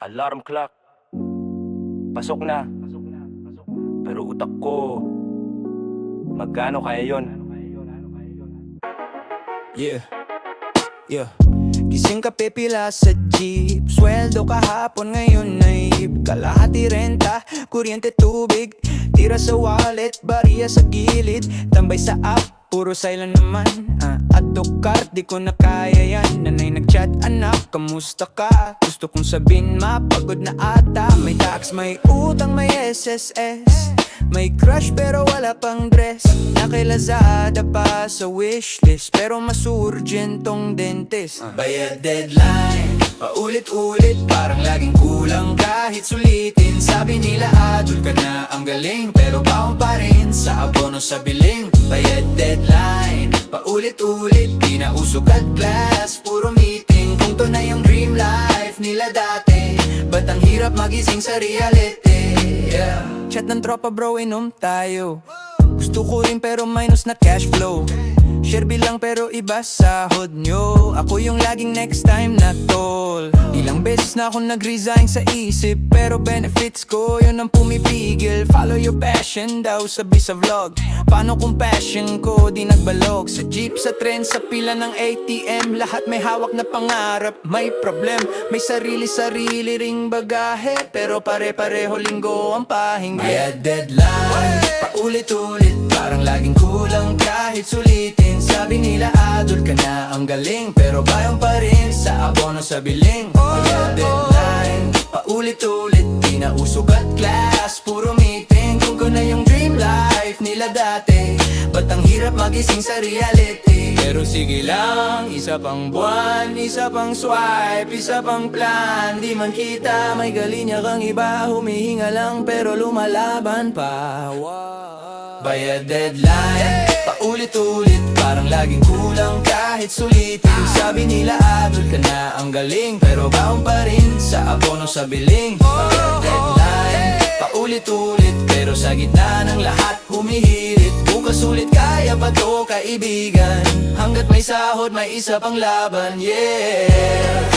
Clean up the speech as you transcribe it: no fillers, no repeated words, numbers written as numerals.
Alarm clock, pasok na. Pero utak ko, magkano kaya yon? Yeah, yeah. Gising ka pipila sa jeep, sweldo kahapon ngayon naib. Kalahati renta, kuryente tubig, tira sa wallet, bariya sa gilid. Tambay sa app, puro silent naman. At card, di ko na kaya yan. Nanay nagchat, anak, kamusta ka? Gusto kong sabihin, mapagod na ata. May tax, may utang, may SSS. May crush pero wala pang dress. Nakilazada pa sa wishlist, pero mas urgent tong dentist. Bayad deadline, paulit-ulit, parang laging kulang kahit sulitin. Sabi nila adult ka na, ang galing, pero baon pa rin sa abono sa biling. Bayad deadline, paulit-ulit, di na usok at class, puro meeting. Kung to na yung dream life nila dati, ba't ang hirap magising sa reality? Yeah. Chat ng tropa bro, inom tayo. Gusto ko rin pero minus na cash flow. Share bilang pero iba sahod nyo. Ako yung laging next time na tol. Ilang beses na ako nag-resign sa isip, pero benefits ko yun ang pumipigil. Follow your passion daw sabi sa vlog. Paano kung passion ko di nagbalog? Sa jeep, sa tren, sa pila ng ATM, lahat may hawak na pangarap. May problem, may sarili-sarili ring bagahe, pero pare-pareho linggo ang pahinga. May deadline, paulit-ulit, parang laging kulang kahit sulitin. Sabi nila adult ka na, ang galing, pero bayang pa rin sa abono sa biling. May deadline, paulit-ulit, di na usok at class, puro meeting. Kung na yung dream life nila dati, ba't ang hirap magising sa reality? Pero sige lang, isa pang buwan, isa pang swipe, isa pang plan. Di man kita, may galinya kang iba, humihinga lang pero lumalaban pa. Bayad deadline, paulit-ulit, parang laging kulang kahit sulitin. Sabi nila adult ka na, ang galing, pero baon pa rin sa abono sa biling. Bayad deadline, paulit-ulit, pero sa gitna ng lahat humihirit. Bukas ulit, kaya ba to kaibigan? Hanggat may sahod, may isa pang laban, yeah.